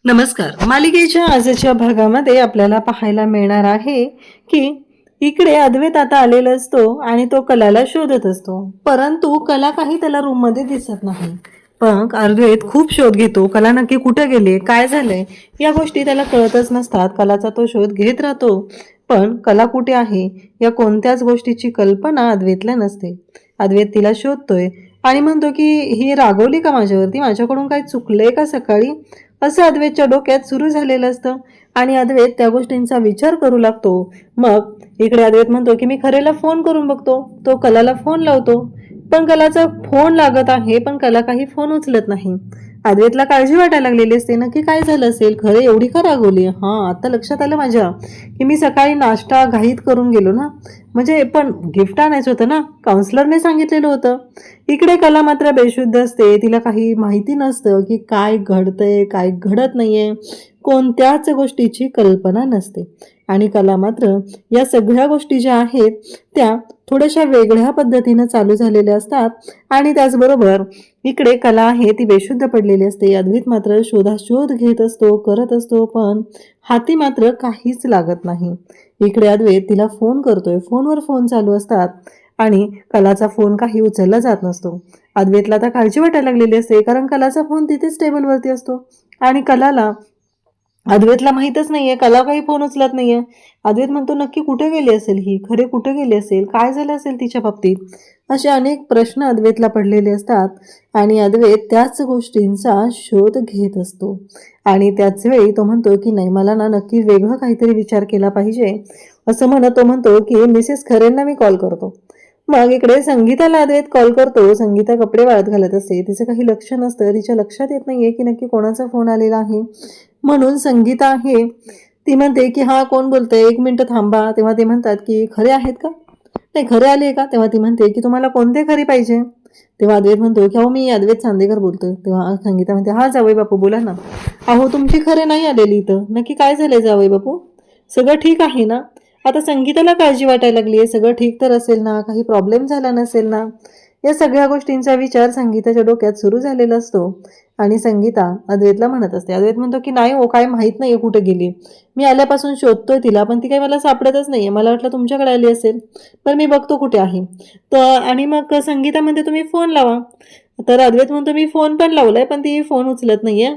नमस्कार. मालिकेच्या आजच्या भागामध्ये आपल्याला पाहायला मिळणार आहे की इकडे अद्वैत आता आलेला असतो आणि तो कलाला शोधत असतो, परंतु कला काही त्याला रूम मध्ये दिसत नाही. पण अद्वैत खूप शोध घेतो. कला नक्की कुठे गेली, काय झालंय, या गोष्टी त्याला कळतच नसतात. कलाचा तो शोध घेत राहतो, पण कला कुठे आहे या कोणत्याच गोष्टीची कल्पना अद्वैतला नसते. अद्वैत तिला शोधतोय आणि म्हणतो की ही रागवली का माझ्यावरती, माझ्याकडून काही चुकलंय का सकाळी, असं अद्वैतच्या डोक्यात सुरू झालेलं असतं. आणि अद्वैत त्या गोष्टींचा विचार करू लागतो. मग इकडे अद्वैत म्हणतो की मी खरेला फोन करून बघतो. तो कलाला फोन लावतो, पण कलाचा फोन लागत आहे, पण कला काही फोन उचलत नाही. अद्वैतला काळजी वाटायला लागलेली असते, नक्की काय झालं असेल, खरे एवढी का रागवली. आता लक्षात आलं माझ्या की मी सकाळी नाश्ता घाईत करून गेलो ना, म्हणजे पण गिफ्ट आणायचं होतं ना, काउन्सलरने सांगितलेलं होतं. इकडे कला मात्र बेशुद्ध असते. तिला काही माहिती नसतं की काय घडतंय, काय घडत नाहीये, कोणत्याच गोष्टीची कल्पना नसते. आणि कला मात्र या सगळ्या गोष्टी ज्या आहेत त्या थोड्याशा वेगळ्या पद्धतीनं चालू झालेल्या असतात. आणि त्याचबरोबर इकडे कला आहे ती बेशुद्ध पडलेली असते. अद्वैत मात्र शोधाशोध घेत असतो, करत असतो, पण हाती मात्र काहीच लागत नाही. इकडे अद्वैत तिला फोन करतोय, फोनवर फोन चालू असतात आणि कलाचा फोन काही उचलला जात नसतो. अद्वैतला आता काळजी वाटायला लागलेली असते, कारण कलाचा फोन तिथेच टेबलवरती असतो आणि कलाला अद्वैतला माहीतच नाहीये, कला काही फोन उचलत नाहीये. अद्वैत म्हणतो नक्की कुठे गेली असेल ही, खरे कुठे गेली असेल, काय झालं असेल तिच्या बाबतीत, असे अनेक प्रश्न अद्वैतला पडलेले असतात. आणि अद्वैत त्याच गोष्टींचा शोध घेत असतो. आणि त्याच वेळी तो म्हणतो की नाही, मला ना नक्की वेगळं काहीतरी विचार केला पाहिजे. असं म्हणत तो म्हणतो की मिसेस खरेंना मी कॉल करतो. मग इकडे संगीताला अद्वैत कॉल करतो. संगीता कपडे वाळत घालत असते, तिचं काही लक्ष नसतं, तिच्या लक्षात येत नाहीये की नक्की कोणाचा फोन आलेला आहे. म्हणून संगीता आहे ती म्हणते की हा कोण बोलतंय, 1 मिनिट थांबा. तेव्हा ते म्हणतात की खरे आहेत का, नाही खरे आले का. तेव्हा ती म्हणते की तुम्हाला कोणते खरी पाहिजे. तेव्हा अद्वैत म्हणतो की अहो मी अद्वैत चांदेकर बोलतोय. तेव्हा संगीता म्हणते हा जावई बापू बोला ना. अहो तुमची खरे नाही आलेली इथं, नक्की काय झालंय जावई बापू, सगळं ठीक आहे ना. आता संगीताला काळजी वाटायला लागली आहे, सगळं ठीक तर असेल ना, काही प्रॉब्लेम झाला नसेल ना. या सगळ्या गोष्टींचा विचार संगीताच्या डोक्यात सुरू झालेला असतो. आणि संगीता अद्वैतला म्हणत असते, अद्वैत म्हणतो की नाही हो, काय माहित नाहीये कुठे गेली, मी आल्यापासून शोधतोय तिला, पण ती काही मला सापडतच नाहीये, मला वाटलं तुमच्याकडे आली असेल, पण मी बघतो कुठे आहे. तर आणि मग संगीता म्हणते तुम्ही फोन लावा. तर अद्वैत म्हणतो मी फोन पण लावलाय, पण ती फोन उचलत नाहीये.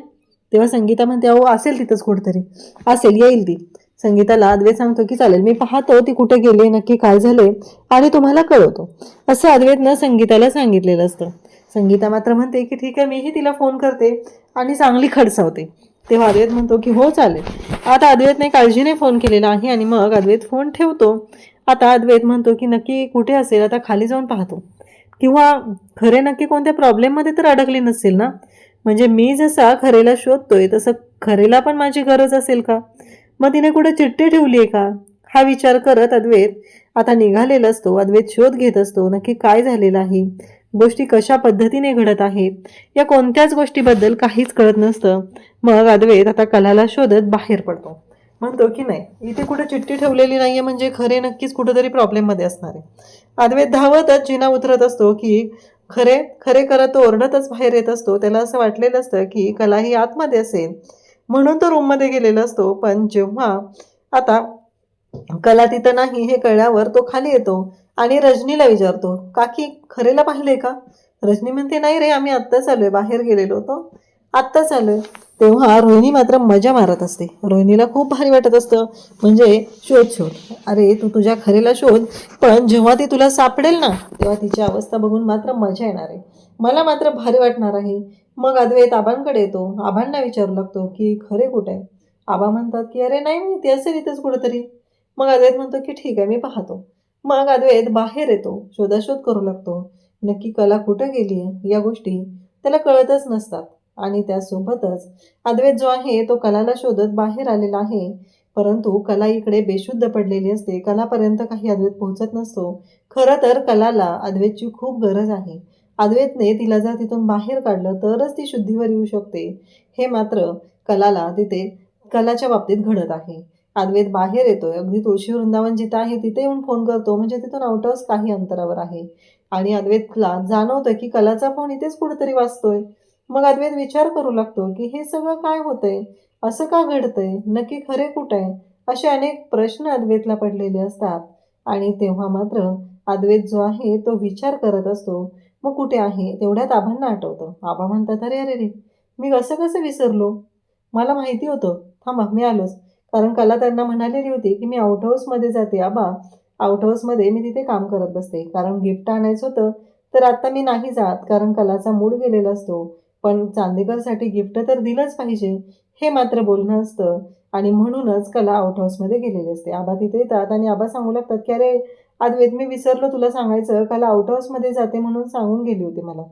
तेव्हा संगीता म्हणते अहो असेल तिथंच कुठेतरी, असेल, येईल ती. संगीताला अद्वैत सांगतो की चालेल, मी पाहतो ती कुठे गेली, नक्की काय झाले, आणि तुम्हाला कळवतो, असं अद्वैतनं संगीताला सांगितलेलं असतं. संगीता मात्र म्हणते की ठीक आहे, मीही तिला फोन करते आणि चांगली खडसावते. तेव्हा अद्वैत म्हणतो की हो चालेल. आता अद्वैतने काळजीने फोन केलेला आहे आणि मग अद्वैत फोन ठेवतो. आता अद्वैत म्हणतो की नक्की कुठे असेल, आता खाली जाऊन पाहतो, किंवा खरे नक्की कोणत्या प्रॉब्लेममध्ये तर अडकली नसेल ना. म्हणजे मी जसा खरेला शोधतोय तसं खरेला पण माझी गरज असेल का, मग तिने कुठे चिठ्ठी ठेवली आहे का, हा विचार करत अद्वैत आता निघालेला असतो. अद्वैत शोध घेत असतो नक्की काय झालेलं आहे, गोष्टी कशा पद्धतीने घडत आहेत, या कोणत्याच गोष्टीबद्दल काहीच कळत नसतं. मग अद्वैत आता कलाला शोधत बाहेर पडतो. म्हणतो की नाही, इथे कुठे चिठ्ठी ठेवलेली नाहीये, म्हणजे खरे नक्कीच कुठेतरी प्रॉब्लेममध्ये असणार आहे. अद्वैत धावतच जिना उतरत असतो की खरे खरे करत तो ओरडतच बाहेर येत असतो. त्याला असं वाटलेलं असतं की कला ही आतमध्ये असेल, म्हणून तो रूममध्ये गेलेला असतो. पण जेव्हा आता कला तिथं नाही हे कळल्यावर तो खाली येतो आणि रजनीला विचारतो, काकी खरेला पाहिलंय का. रजनी म्हणते नाही रे, आम्ही आत्ताच आलोय, बाहेर गेलेलो होतो, आत्ताच आलोय. तेव्हा रोहिणी मात्र मजा मारत असते. रोहिणीला खूप भारी वाटत असतं, म्हणजे शोध शोध, अरे तू तुझ्या खरेला शोध, पण जेव्हा ती तुला सापडेल ना, तेव्हा तिची अवस्था बघून मात्र मजा येणार आहे, मला मात्र भारी वाटणार आहे. मग अद्वैत आबांकडे येतो. आबांना विचारू लागतो की खरे कुठे आहे. आबा म्हणतात की अरे नाही माहिती, असेल इथंच कुठेतरी. मग अद्वैत म्हणतो की ठीक आहे, मी पाहतो. मग अद्वैत बाहेर येतो, शोधाशोध करू लागतो. नक्की कला कुठं गेली आहे या गोष्टी त्याला कळतच नसतात. आणि त्यासोबतच अद्वैत जो आहे तो कलाला शोधत बाहेर आलेला आहे, परंतु कला इकडे बेशुद्ध पडलेली असते. कलापर्यंत काही अद्वैत पोहोचत नसतो. खरं तर कलाला अद्वैतची खूप गरज आहे. अद्वैतने तिला जर तिथून बाहेर काढलं तरच ती शुद्धीवर येऊ शकते. हे मात्र कलाला तिथे कलाच्या बाबतीत घडत आहे. अद्वैत बाहेर येतोय, अगदी तुळशी वृंदावन जिथं आहे तिथे येऊन फोन करतो, म्हणजे तिथून आउट ऑफ काही अंतरावर आहे. आणि अद्वैतला जाणवतं की कलाचा फोन इथेच कुठेतरी वाजतोय. मग अद्वैत विचार करू लागतो की हे सगळं काय होतंय, असं का घडतंय, नक्की खरे कुठे आहे, असे अनेक प्रश्न अद्वैतला पडलेले असतात. आणि तेव्हा मात्र अद्वैत जो आहे तो विचार करत असतो. मग कुठे आहे, तेवढ्यात आबांना आठवतं. आबा म्हणतात, अरे अरे रे, मी कसं कसं विसरलो, मला माहिती होतं, थांबा मी आलोच. कारण कला त्यांना म्हणालेली होती की मी आउट हाऊसमध्ये जाते आबा, आउट हाऊसमध्ये मी तिथे काम करत बसते, कारण गिफ्ट आणायचं होतं. तर आत्ता मी नाही जात, कारण कलाचा मूड गेलेला असतो. पण चांदेकरसाठी गिफ्ट तर दिलंच पाहिजे, हे मात्र बोलणं असतं. आणि म्हणूनच कला आउट हाऊसमध्ये गेलेली असते. आबा तिथे येतात आणि आबा सांगू लागतात की अरे अद्वैत, मी विसरलो तुला सांगायचं, कला आउट हाऊसमध्ये जाते म्हणून सांगून गेली होती मला.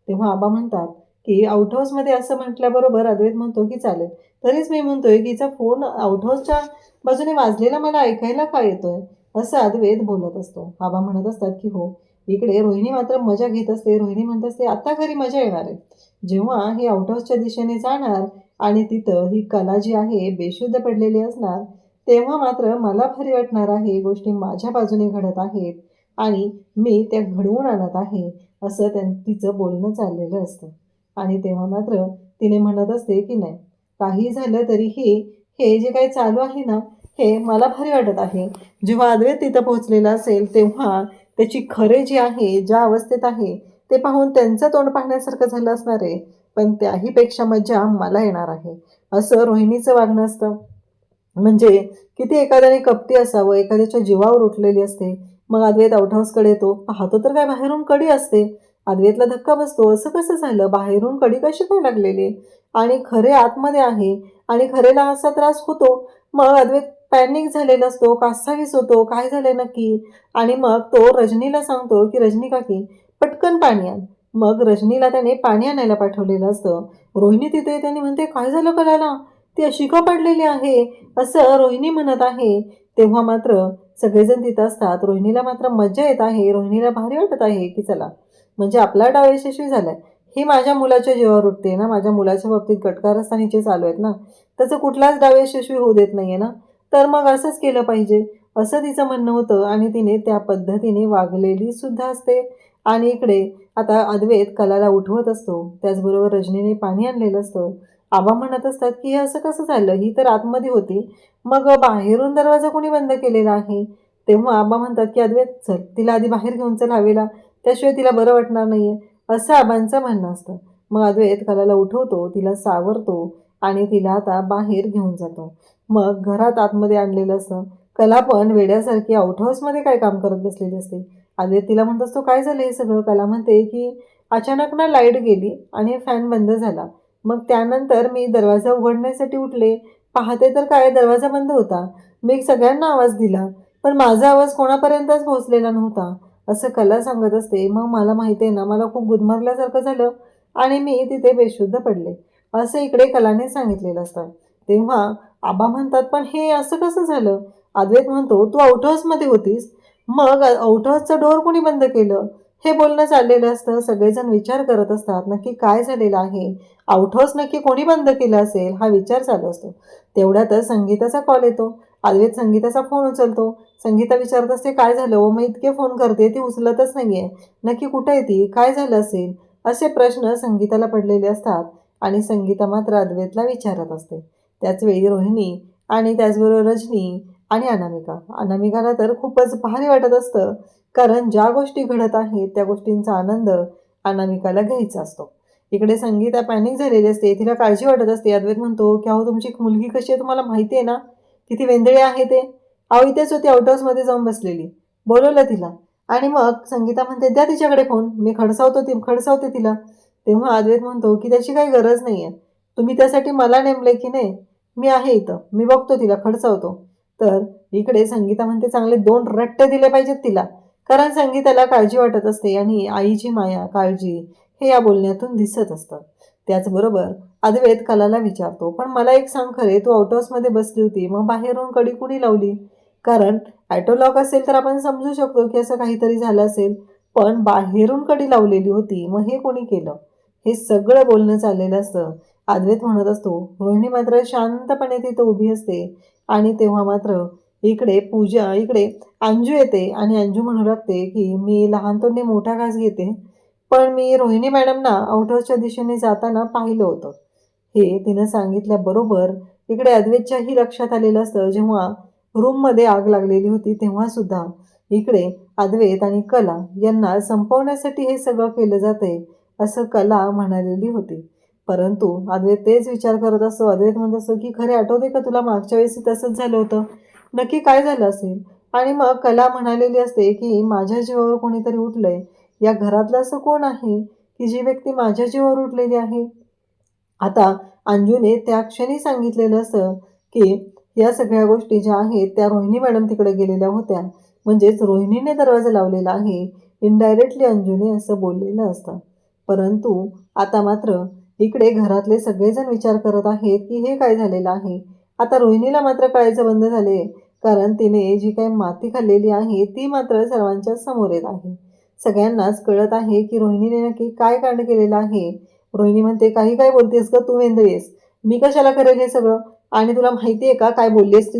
तेव्हा आबा म्हणतात की आउट हाऊसमध्ये असं म्हटल्याबरोबर अद्वैत म्हणतो की चालेल. तरीच मी म्हणतोय की हिचा फोन आउट हाऊसच्या बाजूने वाजलेला मला ऐकायला का येतोय, असं अद्वैत बोलत असतो. आबा म्हणत असतात की हो. इकडे रोहिणी मात्र मजा घेत असते. रोहिणी म्हणत असते, आता घरी मजा येणार आहे. जेव्हा ही आउट हाऊसच्या दिशेने जाणार आणि तिथं ही कला जी आहे बेशुद्ध पडलेली असणार, तेव्हा मात्र मला खरी वाटणार आहे, गोष्टी माझ्या बाजूने घडत आहेत आणि मी त्या घडवून आणत आहे, असं तिचं बोलणं चाललेलं असतं. आणि तेव्हा मात्र तिने म्हणत असते की नाही, काही झालं तरीही हे जे काही चालू आहे ना, हे मला भारी वाटत आहे. जेव्हा अद्वैत तिथं पोहोचलेला असेल तेव्हा त्याची खरे जे आहे, ज्या अवस्थेत आहे ते पाहून त्यांचं तोंड पाहण्यासारखं झालं असणार आहे. पण त्याहीपेक्षा मजा मला येणार आहे, असं रोहिणीचं वागणं असतं. म्हणजे किती एखाद्याने कपटी असावं, एखाद्याच्या जीवावर उठलेली असते. मग अद्वैत आउट हाऊसकडे येतो, पाहतो तर काय बाहेरून कडी असते. अद्वैतला धक्का बसतो, असं कसं झालं, बाहेरून कडी कशी काय लागलेली, आणि खरे आतमध्ये आहे आणि खरेला असा त्रास होतो. मग अद्वैत पॅनिक झालेला असतो, कासावीस होतो, काय झालंय नक्की. आणि मग तो रजनीला सांगतो की रजनी काकी पटकन पाणी आण. मग रजनीला त्याने पाणी आणायला पाठवलेलं असतं. रोहिणी तिथे त्यांनी म्हणते, काय झालं कलाला, ती अशी का पडलेली आहे, असं रोहिणी म्हणत आहे. तेव्हा मात्र सगळेजण तिथं असतात. रोहिणीला मात्र मजा येत आहे, रोहिणीला भारी वाटत आहे की चला, म्हणजे आपला डाव यशस्वी झालाय. ही माझ्या मुलाच्या जीवावर उठते ना, माझ्या मुलाच्या बाबतीत कटकारस्थानीचे चालू आहेत ना, त्याचं कुठलाच डाव यशस्वी होऊ देत नाहीये ना, तर मग असंच केलं पाहिजे, असं तिचं म्हणणं होतं. आणि तिने त्या पद्धतीने वागलेली सुद्धा असते. आणि इकडे आता अद्वैत कलाला उठवत असतो, त्याचबरोबर रजनीने पाणी आणलेलं असतं. आबा म्हणत असतात की हे असं कसं झालं, ही तर आतमध्ये होती, मग बाहेरून दरवाजा कोणी बंद केलेला आहे. तेव्हा आबा म्हणतात की अद्वैत चल, तिला आधी बाहेर घेऊन चल हवेला, त्याशिवाय तिला बरं वाटणार नाहीये, असं आबांचं म्हणणं असतं. मग अद्वैत कलाला उठवतो, तिला सावरतो आणि तिला आता बाहेर घेऊन जातो. मग घरात आतमध्ये आणलेलं असतं. कला पण वेड्यासारखी आउट हाऊसमध्ये काय काम करत बसलेली असते. अद्वैत तिला म्हणत असतो, काय झालं हे सगळं. कला म्हणते की अचानक ना लाईट गेली आणि फॅन बंद झाला. मग त्यानंतर मी दरवाजा उघडण्यासाठी उठले, पाहते तर काय दरवाजा बंद होता. मी सगळ्यांना आवाज दिला, पण माझा आवाज कोणापर्यंतच पोहोचलेला नव्हता, असं कला सांगत असते. मग मला माहिती आहे ना, मला खूप गुदमरल्यासारखं झालं आणि मी तिथे बेशुद्ध पडले, असं इकडे कलाने सांगितलेलं असतं. तेव्हा आबा म्हणतात, पण हे असं कसं झालं. अद्वैत म्हणतो, तू आउट हाऊसमध्ये होतीस, मग आउट हाऊसचं डोअर कोणी बंद केलं, हे बोलणं चाललेलं असतं. सगळेजण विचार करत असतात, नक्की काय झालेलं आहे, आउट हाऊस नक्की कोणी बंद केलं असेल, हा विचार चालू असतो. तेवढ्यातच संगीताचा कॉल येतो. अद्वैत संगीताचा फोन उचलतो. संगीता विचारत असते, काय झालं हो, मग इतके फोन करते, ती उचलतच नाहीये, नक्की कुठे आहे ती, काय झालं असेल, असे प्रश्न संगीताला पडलेले असतात. आणि संगीता मात्र अद्वैतला विचारत असते. त्याचवेळी रोहिणी आणि त्याचबरोबर रजनी आणि अनामिकाला तर खूपच भारी वाटत असतं, कारण ज्या गोष्टी घडत आहेत त्या गोष्टींचा आनंद अनामिकाला घ्यायचा असतो. इकडे संगीता पॅनिक झालेली असते, तिला काळजी वाटत असते. अद्वैत म्हणतो की अहो, तुमची मुलगी कशी आहे तुम्हाला माहिती आहे ना, किती वेंदळी आहे ते. अहो, इथेच होती आउट हाऊसमध्ये जाऊन बसलेली, बोलवलं तिला. आणि मग संगीता म्हणते, द्या तिच्याकडे फोन, मी खडसावते तिला. तेव्हा अद्वैत म्हणतो की त्याची काही गरज नाही आहे, तुम्ही त्यासाठी मला नेमले की नाही, मी आहे इथं, मी बघतो तिला, खडसावतो. तर इकडे संगीता म्हणते, चांगले 2 रट्टे दिले पाहिजेत तिला, कारण संगीताला काळजी वाटत असते आणि आईची माया, काळजी हे या बोलण्यातून दिसत असतं. त्याचबरोबर अद्वैत कलाला विचारतो, पण मला एक सांग खरे, तू आउट हाऊसमध्ये बसली होती, मग बाहेरून कडी कुणी लावली, कारण ॲटोलॉक असेल तर आपण समजू शकतो की असं काहीतरी झालं असेल, पण बाहेरून कडी लावलेली होती, मग हे कोणी केलं, हे सगळं बोलणं चाललेलं असतं. अद्वैत म्हणत असतो. रोहिणी मात्र शांतपणे तिथं उभी असते. आणि तेव्हा मात्र इकडे अंजू येते आणि अंजू म्हणू लागते की मी लहान तोंडी मोठा घास घेते, पण मी रोहिणी मॅडमना आउट हाऊसच्या दिशेने जाताना पाहिलं होतं. हे तिनं सांगितल्याबरोबर इकडे अद्वैतच्याही लक्षात आलेलं असतं. जेव्हा रूममध्ये आग लागलेली होती तेव्हा सुद्धा इकडे अद्वैत आणि कला यांना संपवण्यासाठी हे सगळं केलं जातंय असं कला म्हणालेली होती. परंतु अद्वैत तेच विचार करत असतो. अद्वैत म्हणत असतो की खरे आठवते का तुला मागच्या वेळेस तसंच झालं होतं, नक्की काय झालं असेल. आणि मग कला म्हणालेली असते की माझ्या जीवावर कोणीतरी उठलंय. या घरातलं असं कोण आहे की जी व्यक्ती माझ्या जीवावर उठलेली आहे. आता अंजूने त्या क्षणी सांगितलेलं असं की या सगळ्या गोष्टी ज्या आहेत त्या रोहिणी मॅडम तिकडे गेलेल्या होत्या, म्हणजेच रोहिणीने दरवाजा लावलेला आहे. इनडायरेक्टली अंजूने असं बोललेलं असतं. परंतु आता मात्र इकडे घरातले सगळेजण विचार करत आहेत की हे काय झालेलं आहे. आता रोहिणीला मात्र कळायचं बंद झाले, कारण तिने जी काही माती खाल्लेली आहे ती मात्र सर्वांच्या समोर येत आहे. सगळ्यांनाच कळत आहे की रोहिणीने नक्की काय कांड केलेलं आहे. रोहिणी म्हणते काही काय बोलतेस का तू वेंदळीस, मी कशाला करेल हे सगळं. आणि तुला माहिती आहे का काय बोललीस ती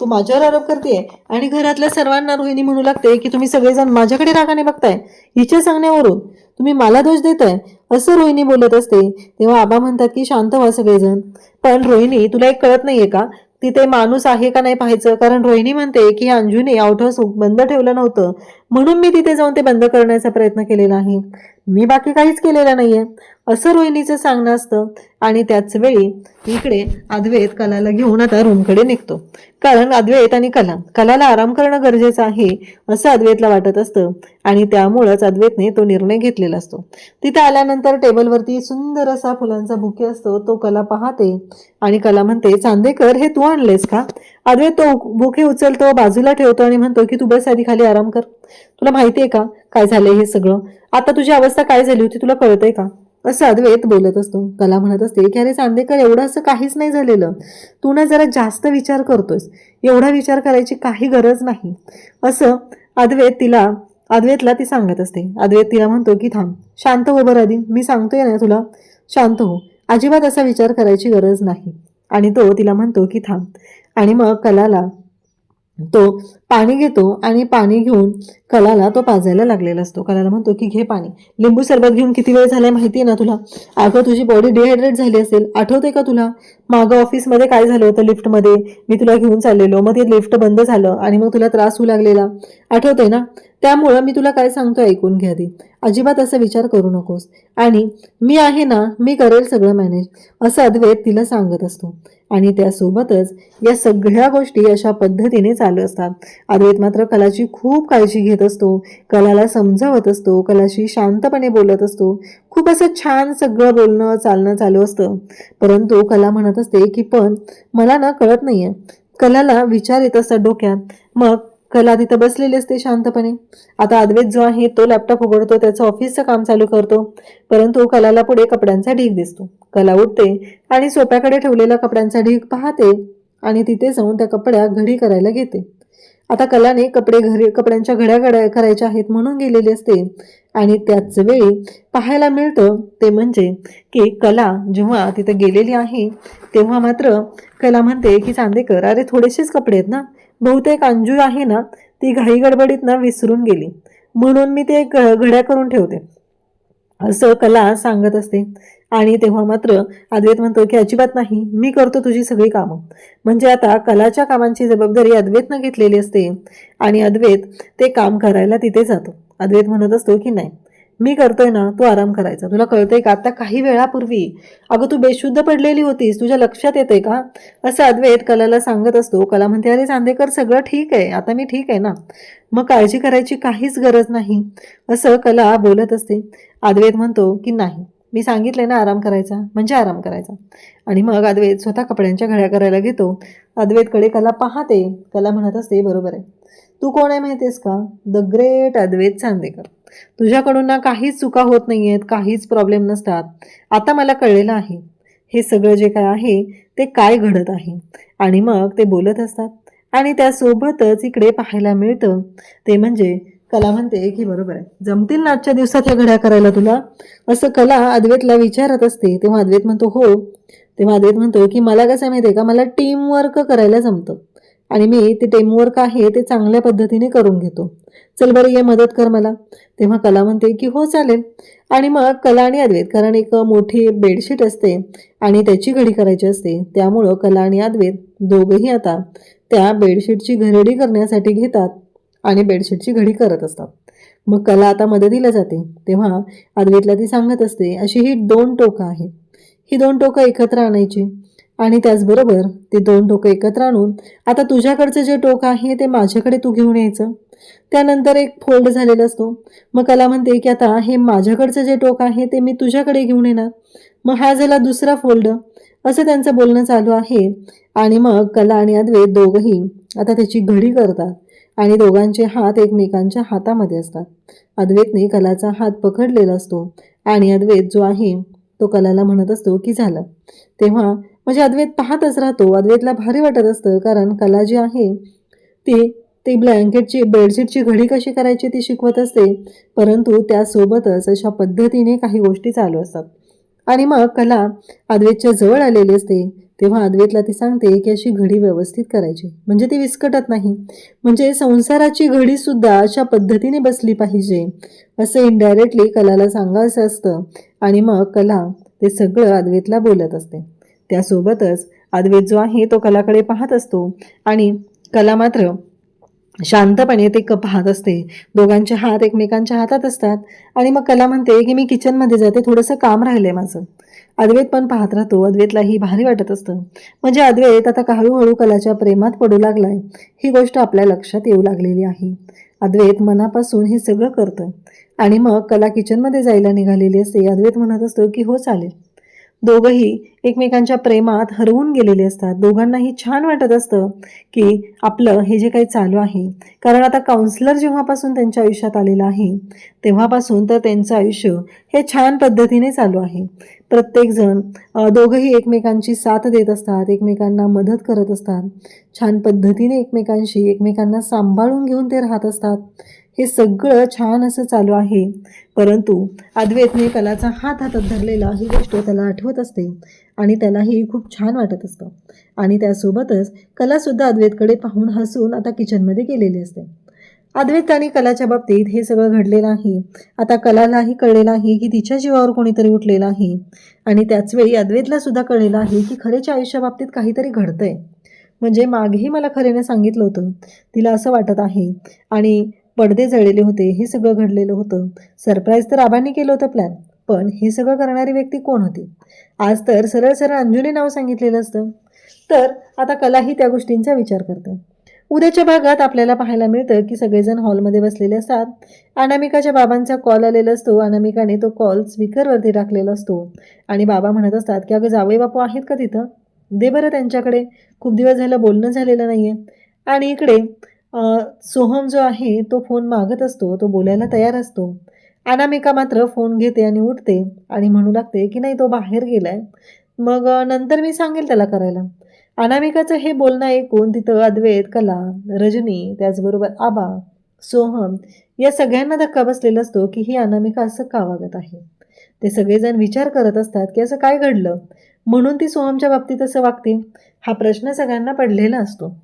तू माझ्यावर आरोप करतेय. आणि घरातल्या सर्वांना रोहिणी म्हणू लागते की तुम्ही सगळेजण माझ्याकडे रागाने बघताय, हिच्या सांगण्यावरून तुम्ही मला दोष देताय असं रोहिणी बोलत असते. तेव्हा आबा म्हणतात की शांत व्हा सगळेजण. पण रोहिणी तुला एक कळत नाहीये का तिथे माणूस आहे का नाही पाहायचं. कारण रोहिणी म्हणते की अंजूने आउट हाऊस बंद ठेवलं नव्हतं म्हणून मी तिथे जाऊन ते बंद करण्याचा प्रयत्न केलेला आहे, मी बाकी काहीच केलेलं नाहीये असं रोहिणीचं सांगणं असतं. आणि त्याच वेळी इकडे अद्वैत कलाला घेऊन आता रूमकडे निघतो. कारण अद्वैत आणि कलाला आराम करणं गरजेचं आहे असं अद्वैतला वाटत असतं. आणि त्यामुळंच अद्वैतने तो निर्णय घेतलेला असतो. तिथे आल्यानंतर टेबलवरती सुंदर असा फुलांचा बुके असतो. तो कला पाहते आणि कला म्हणते चांदेकर हे तू आणलेस का. अद्वैत तो बुके उचलतो, बाजूला ठेवतो आणि म्हणतो की तू बस आधी खाली आराम कर. तुला माहितीये का काय झालंय हे सगळं, आता तुझी अवस्था काय झाली होती तुला कळतंय का असं अद्वैत बोलत असतो. कला म्हणत असते की अरे चांदेकर एवढं असं काहीच नाही झालेलं, तू ना जरा जास्त विचार करतोयस, एवढा विचार करायची काही गरज नाही असं अद्वैतला ती सांगत असते. अद्वैत तिला म्हणतो की थांब, शांत हो बरं आधी, मी सांगतोय ना तुला, शांत हो, अजिबात असा विचार करायची गरज नाही. आणि तो तिला म्हणतो की थांब. आणि मग कलाला तो पाणी घेतो आणि पाणी घेऊन कलाला तो पाजायला लागलेला असतो. कलाला म्हणतो की घे पाणी, लिंबू सरबत घेऊन किती वेळ झालाय माहिती आहे ना तुला. अगं तुझी बॉडी डिहायड्रेट झाली असेल, आठवते का तुला मागं ऑफिसमध्ये काय झालं होतं. लिफ्टमध्ये मी तुला घेऊन चाललेलो, मग ते लिफ्ट बंद झालं आणि मग तुला त्रास होऊ लागलेला, आठवतंय ना. त्यामुळं मी तुला काय सांगतो ऐकून घ्या आधी, अजिबात असा विचार करू नकोस आणि मी आहे ना, मी करेल सगळं मॅनेज असं अद्वैत तिला सांगत असतो. आणि त्यासोबतच या सगळ्या गोष्टी अशा पद्धतीने चालू असतात. अद्वैत मात्र कलाची खूप काळजी घेत असतो, कलाला समजावत असतो, कलाशी शांतपणे बोलत असतो. खूप असं छान सगळं बोलणं चालणं चालू असतं. परंतु कला म्हणत असते की पण मला ना कळत नाहीये. कलाला विचार येत असतात डोक्यात. मग कला तिथं बसलेली असते शांतपणे. आता अद्वैत जो आहे तो लॅपटॉप उघडतो, त्याचं ऑफिसचं काम चालू करतो. परंतु कलाला पुढे कपड्यांचा ढीग दिसतो. कला उठते आणि सोप्याकडे ठेवलेला कपड्यांचा ढीग पाहते आणि तिथे जाऊन त्या कपड्या घडी करायला घेते. आता कलाने कपड्यांच्या घड्या करायच्या आहेत म्हणून गेलेली असते. आणि त्याच वेळी पाहायला मिळतं ते म्हणजे की कला जेव्हा तिथं गेलेली आहे तेव्हा मात्र कला म्हणते की चांदेकर अरे थोडेसेच कपडे आहेत ना, बहुतेक अंजू आहे ना ती घाई गडबडीत ना विसरून गेली म्हणून मी ते घड्या करून ठेवते असं कला सांगत असते. आणि तेव्हा मात्र अद्वैत म्हणतो की अजिबात नाही, मी करतो तुझी सगळी कामं. म्हणजे आता कलाच्या कामांची जबाबदारी अद्वैतनं घेतलेली असते आणि अद्वैत ते काम करायला तिथे जातो. अद्वैत म्हणत असतो की नाही मी करतोय ना, तू आराम करायचा. तुला कळतंय का आता काही वेळापूर्वी अगं तू बेशुद्ध पडलेली होतीस, तुझ्या लक्षात येते का असं अद्वैत कलाला सांगत असतो. कला म्हणते अरे चांदेकर सगळं ठीक आहे, आता मी ठीक आहे ना, मग काळजी करायची काहीच गरज नाही असं कला बोलत असते. अद्वैत म्हणतो की नाही, मी सांगितलंय ना आराम करायचा म्हणजे आराम करायचा. आणि मग अद्वैत स्वतः कपड्यांच्या घड्या करायला घेतो. अद्वैतकडे कला पाहते. कला म्हणत असते बरोबर आहे, तू कोण आहे माहितीस का, द ग्रेट अद्वैत चांदेकर. तुझ्याकडून ना काहीच चुका होत नाहीयेत, काहीच प्रॉब्लेम नसतात. आता मला कळलेलं आहे हे सगळं जे काय आहे ते काय घडत आहे. आणि मग ते बोलत असतात. आणि त्यासोबतच इकडे पाहायला मिळतं ते म्हणजे कला म्हणते की बरोबर आहे, जमतील ना आजच्या दिवसात ह्या घड्या करायला तुला असं कला अद्वैतला विचारत असते. तेव्हा अद्वैत म्हणतो हो. तेव्हा अद्वैत म्हणतो की मला कसं माहिती आहे का, मला टीम वर्क करायला जमतं, आणि मी ते टीमवर्क आहे ते चांगल्या पद्धतीने करून घेतो. चल बरं ये मदत कर मला. तेव्हा कला म्हणते की हो चालेल. आणि मग कला आणि अद्वैत, कारण एक मोठी बेडशीट असते आणि त्याची घडी करायची असते, त्यामुळं कला आणि अद्वैत दोघंही आता त्या बेडशीटची घडी करण्यासाठी घेतात आणि बेडशीटची घडी करत असतात. मग कला आता मदतीला जाते. तेव्हा अद्वैतला ती सांगत असते, अशी ही 2 टोकं आहेत, ही 2 टोकं एकत्र आणायची आणि त्याचबरोबर ते 2 टोकं एकत्र आणून आता तुझ्याकडचं जे टोक आहे ते माझ्याकडे तू घेऊन यायचं. त्यानंतर एक फोल्ड झालेला असतो. मग कला म्हणते की आता हे माझ्याकडचं जे टोक आहे ते मी तुझ्याकडे घेऊन येणार. मग हा झाला दुसरा फोल्ड. असं त्यांचं बोलणं चालू आहे. आणि मग कला आणि अद्वैत दोघंही आता त्याची घडी करतात आणि दोघांचे हात एकमेकांच्या हातामध्ये असतात. अद्वैतने कलाचा हात पकडलेला असतो आणि अद्वैत जो आहे तो कलाला म्हणत असतो की झालं. तेव्हा म्हणजे अद्वैत पाहतच राहतो. अद्वैतला भारी वाटत असतं, कारण कला जी आहे ती ती ब्लँकेटची बेडशीटची घडी कशी करायची ती शिकवत असते, परंतु त्यासोबतच अशा पद्धतीने काही गोष्टी चालू असतात. आणि मग कला अद्वैतच्या जवळ आलेली असते. तेव्हा अद्वैतला ती सांगते की अशी घडी व्यवस्थित करायची म्हणजे ती विस्कटत नाही, म्हणजे संसाराची घडी सुद्धा अशा पद्धतीने बसली पाहिजे असं इनडायरेक्टली कलाला सांगायचं असतं. आणि मग कला ते सगळं अद्वैतला बोलत असते. त्यासोबतच अद्वैत जो आहे तो कलाकडे पाहत असतो आणि कला मात्र शांतपणे ते पाहत असते. दोघांचे हात एकमेकांच्या हातात असतात. आणि मग कला म्हणते की मी किचनमध्ये जाते, थोडंसं काम राहिलंय माझं. अद्वैत पण पाहत राहतो. अद्वैतलाही भारी वाटत असतं, म्हणजे अद्वैत आता हळूहळू कलाच्या प्रेमात पडू लागलाय, ही गोष्ट आपल्या लक्षात येऊ लागलेली आहे. अद्वैत मनापासून हे सगळं करतोय. आणि मग कला किचनमध्ये जायला निघालेली असते. अद्वैत म्हणत असतो की हो चालेल. दोघंही एकमेकांच्या प्रेमात हरवून गेलेले असतात. दोघांनाही छान वाटत असतं की आपलं हे जे काही चालू आहे, कारण आता काउन्सिलर जेव्हापासून त्यांच्या आयुष्यात आलेलं आहे तेव्हापासून तर त्यांचं आयुष्य हे छान पद्धतीने चालू आहे. प्रत्येकजण दोघंही एकमेकांची साथ देत असतात, एकमेकांना मदत करत असतात, छान पद्धतीने एकमेकांना सांभाळून घेऊन ते राहत असतात. हे सगळं छान असं चालू आहे. परंतु अद्वैतने कलाचा हात हातात धरलेला ही गोष्ट त्याला आठवत असते आणि त्यालाही खूप छान वाटत असतं. आणि त्यासोबतच कलासुद्धा अद्वैतकडे पाहून हसून आता किचनमध्ये गेलेली असते. अद्वैत आणि कलाच्या बाबतीत हे सगळं घडलेलं आहे. आता कलालाही कळलेलं आहे की तिच्या जीवावर कोणीतरी उठलेलं आहे आणि त्याचवेळी अद्वैतला सुद्धा कळलेलं आहे की खरेच्या आयुष्याबाबतीत काहीतरी घडतंय, म्हणजे मागेही मला खरेने सांगितलं होतं. तिला असं वाटत आहे आणि पडदे जळलेले होते, हे सगळं घडलेलं होतं. सरप्राईज तर आबांनी केलं होतं प्लॅन, पण हे सगळं करणारी व्यक्ती कोण होती? आज तर सरळ सरळ अंजूने नाव सांगितलेलं असतं. तर आता कलाही त्या गोष्टींचा विचार करते. उद्याच्या भागात आपल्याला पाहायला मिळतं की सगळेजण हॉलमध्ये बसलेले असतात. अनामिकाच्या बाबांचा कॉल आलेला असतो. अनामिकाने तो कॉल स्पीकरवरती टाकलेला असतो आणि बाबा म्हणत असतात की अगं जावई बापू आहेत का तिथं, दे बरं त्यांच्याकडे, खूप दिवस झालं बोलणं झालेलं नाहीये. आणि इकडे सोहम जो आहे तो फोन मागत असतो, तो बोलायला तयार असतो. अनामिका मात्र फोन घेते आणि उठते आणि म्हणू लागते की नाही तो बाहेर गेलाय, मग नंतर मी सांगेल त्याला करायला. अनामिकाचं हे बोलणं ऐकून तिथं अद्वैत, कला, रजनी, त्याचबरोबर आबा, सोहम या सगळ्यांना धक्का बसलेला असतो की ही अनामिका असं का वागत आहे. ते सगळेजण विचार करत असतात की असं काय घडलं म्हणून ती सोहमच्या बाबतीत असं वागते. हा प्रश्न सगळ्यांना पडलेला असतो.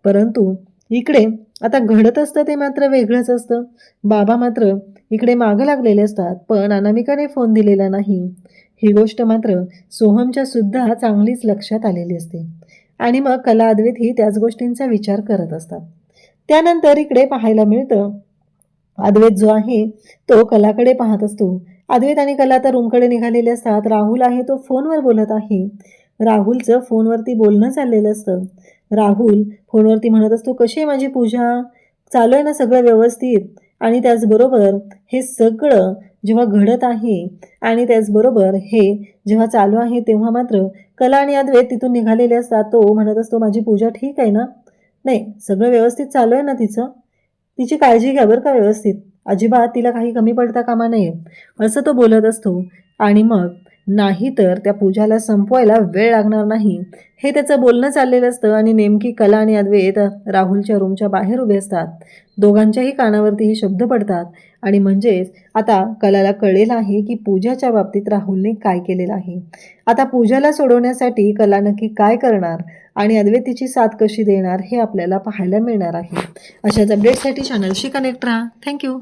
परंतु इकडे आता घडत असतं ते मात्र वेगळंच असतं. बाबा मात्र इकडे मागं लागलेले असतात, पण अनामिकाने फोन दिलेला नाही. ही गोष्ट मात्र सोहमच्या सुद्धा चांगलीच लक्षात आलेली असते. आणि मग कला अद्वैत ही त्याच गोष्टींचा विचार करत असतात. त्यानंतर इकडे पाहायला मिळतं अद्वैत जो आहे तो कलाकडे पाहत असतो. अद्वैत आणि कला आता रूमकडे निघालेले असतात. राहुल आहे तो फोनवर बोलत आहे. राहुलचं फोनवरती बोलणं चाललेलं असतं. राहुल फोनवरती म्हणत असतो, कशी आहे माझी पूजा, चालू आहे ना सगळं व्यवस्थित. आणि त्याचबरोबर हे सगळं जेव्हा घडत आहे आणि त्याचबरोबर हे जेव्हा चालू आहे तेव्हा मात्र कला आणि अद्वैत तिथून निघालेले असतात. तो म्हणत असतो, माझी पूजा ठीक आहे ना, नाही सगळं व्यवस्थित चालू आहे ना तिचं, तिची काळजी घ्या बरं का व्यवस्थित, अजिबात तिला काही कमी पडता कामा नये, असं तो बोलत असतो. आणि मग नाही तर त्या पूजाला संपवायला वेळ लागणार नाही, हे त्याचं बोलणं चाललेलं असतं. आणि नेमकी कला आणि अद्वैत राहुलच्या रूमच्या बाहेर उभे असतात. दोघांच्याही कानावरती हे शब्द पडतात आणि म्हणजेच आता कलाला कळलेलं आहे की पूजाच्या बाबतीत राहुलने काय केलेलं आहे. आता पूजाला सोडवण्यासाठी कला नक्की काय करणार आणि अद्वैत तिची साथ कशी देणार हे आपल्याला पाहायला मिळणार आहे. अशाच अपडेटसाठी चॅनलशी कनेक्ट राहा. थँक्यू.